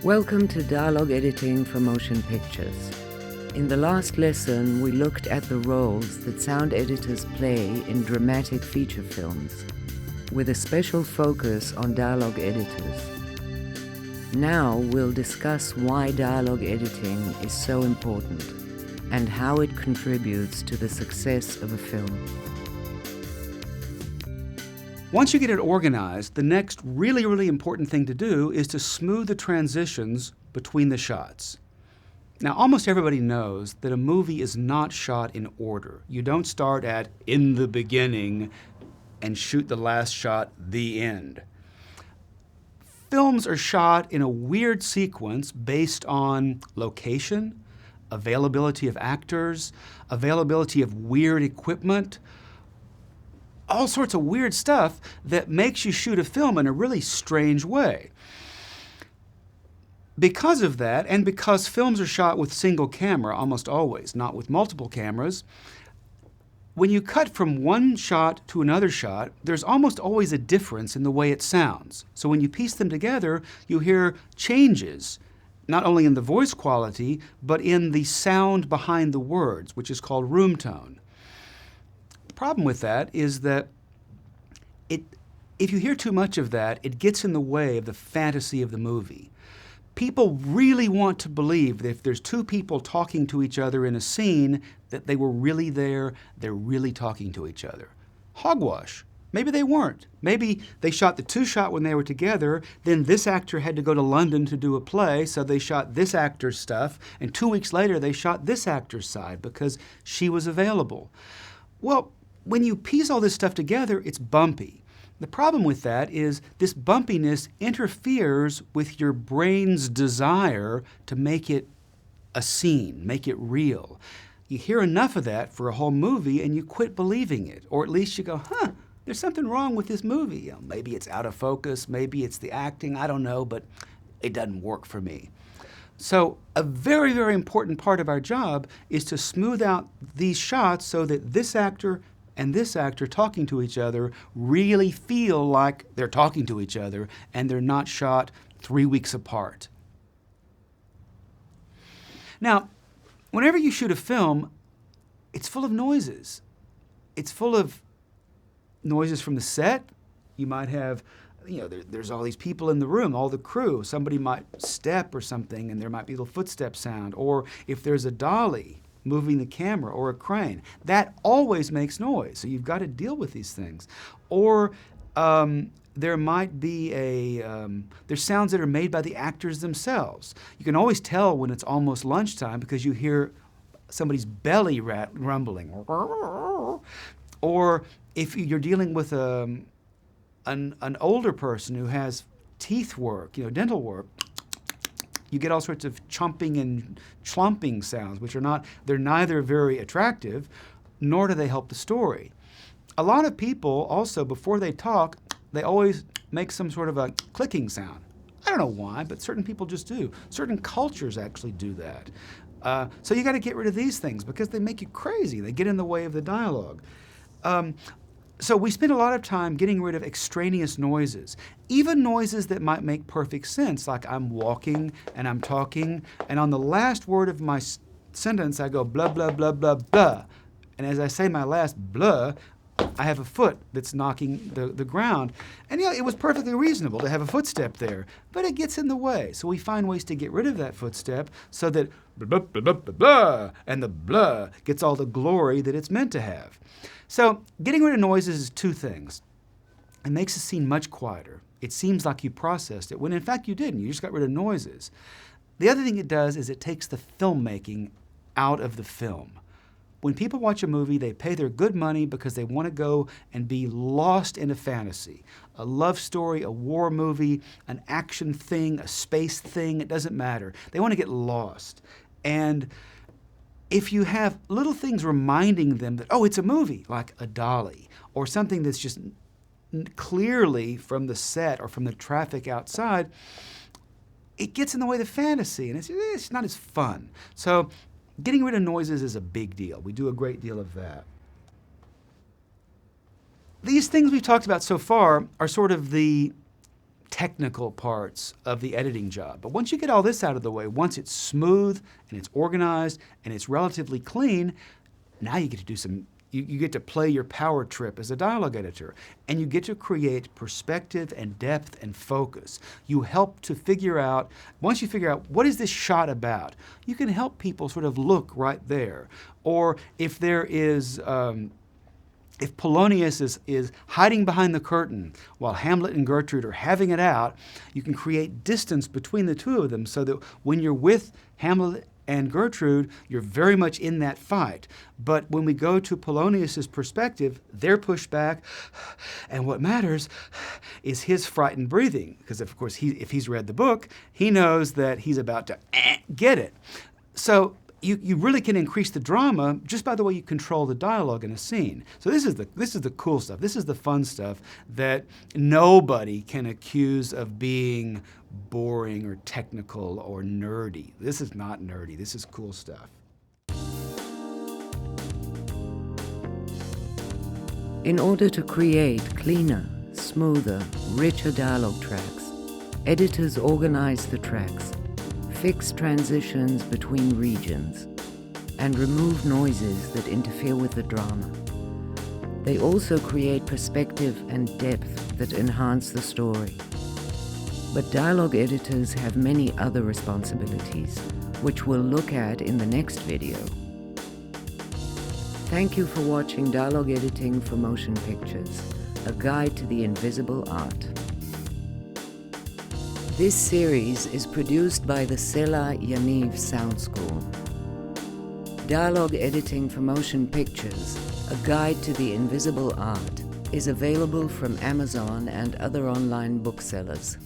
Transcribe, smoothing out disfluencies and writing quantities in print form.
Welcome to Dialogue Editing for Motion Pictures. In the last lesson, we looked at the roles that sound editors play in dramatic feature films, with a special focus on dialogue editors. Now we'll discuss why dialogue editing is so important and how it contributes to the success of a film. Once you get it organized, the next really important thing to do is to smooth the transitions between the shots. Now, almost everybody knows that a movie is not shot in order. You don't start at "in the beginning" and shoot the last shot, "the end." Films are shot in a weird sequence based on location, availability of actors, availability of weird equipment, all sorts of weird stuff that makes you shoot a film in a really strange way. Because of that, and because films are shot with single camera almost always, not with multiple cameras, when you cut from one shot to another shot, there's almost always a difference in the way it sounds. So when you piece them together, you hear changes, not only in the voice quality, but in the sound behind the words, which is called room tone. The problem with that is that if you hear too much of that, it gets in the way of the fantasy of the movie. People really want to believe that if there's two people talking to each other in a scene, that they were really there, they're really talking to each other. Hogwash. Maybe they weren't. Maybe they shot the two-shot when they were together, then this actor had to go to London to do a play, so they shot this actor's stuff, and 2 weeks later they shot this actor's side because she was available. Well, when you piece all this stuff together, it's bumpy. The problem with that is this bumpiness interferes with your brain's desire to make it a scene, make it real. You hear enough of that for a whole movie and you quit believing it. Or at least you go, there's something wrong with this movie. Maybe it's out of focus, maybe it's the acting, I don't know, but it doesn't work for me. So a very important part of our job is to smooth out these shots so that this actor and this actor talking to each other really feel like they're talking to each other and they're not shot 3 weeks apart. Now, whenever you shoot a film, it's full of noises. It's full of noises from the set. You might have, there's all these people in the room, all the crew. Somebody might step or something and there might be a little footstep sound. Or if there's a dolly moving the camera or a crane, that always makes noise. So you've got to deal with these things. Or there might be there's sounds that are made by the actors themselves. You can always tell when it's almost lunchtime because you hear somebody's belly rumbling. Or if you're dealing with an older person who has teeth work, dental work, you get all sorts of chomping and chlumping sounds, they're neither very attractive, nor do they help the story. A lot of people also, before they talk, they always make some sort of a clicking sound. I don't know why, but certain people just do. Certain cultures actually do that. So you got to get rid of these things because they make you crazy. They get in the way of the dialogue. So we spend a lot of time getting rid of extraneous noises, even noises that might make perfect sense, like I'm walking and I'm talking, and on the last word of my sentence I go blah, blah, blah, blah, blah. And as I say my last blah, I have a foot that's knocking the ground. And it was perfectly reasonable to have a footstep there, but it gets in the way. So we find ways to get rid of that footstep so that blah, blah, blah, blah, blah, and the blah gets all the glory that it's meant to have. So getting rid of noises is two things. It makes the scene much quieter. It seems like you processed it, when in fact you didn't. You just got rid of noises. The other thing it does is it takes the filmmaking out of the film. When people watch a movie, they pay their good money because they want to go and be lost in a fantasy. A love story, a war movie, an action thing, a space thing, it doesn't matter. They want to get lost. And if you have little things reminding them that, it's a movie, like a dolly, or something that's just clearly from the set or from the traffic outside, it gets in the way of the fantasy, and it's not as fun. So getting rid of noises is a big deal. We do a great deal of that. These things we've talked about so far are sort of the technical parts of the editing job. But once you get all this out of the way, once it's smooth and it's organized and it's relatively clean, now you get to do you get to play your power trip as a dialogue editor, and you get to create perspective and depth and focus. You help to figure out, once you figure out what is this shot about, you can help people sort of look right there. Or if there is, if Polonius is hiding behind the curtain while Hamlet and Gertrude are having it out, you can create distance between the two of them so that when you're with Hamlet and Gertrude, you're very much in that fight. But when we go to Polonius's perspective, they're pushed back, and what matters is his frightened breathing, because of course, if he's read the book, he knows that he's about to get it. So you really can increase the drama just by the way you control the dialogue in a scene. So this is the cool stuff. This is the fun stuff that nobody can accuse of being boring or technical or nerdy. This is not nerdy. This is cool stuff. In order to create cleaner, smoother, richer dialogue tracks, editors organize the tracks, fix transitions between regions, and remove noises that interfere with the drama. They also create perspective and depth that enhance the story. But dialogue editors have many other responsibilities, which we'll look at in the next video. Thank you for watching Dialogue Editing for Motion Pictures, a guide to the invisible art. This series is produced by the Sela Yaniv School. Dialogue Editing for Motion Pictures, a guide to the invisible art, is available from Amazon and other online booksellers.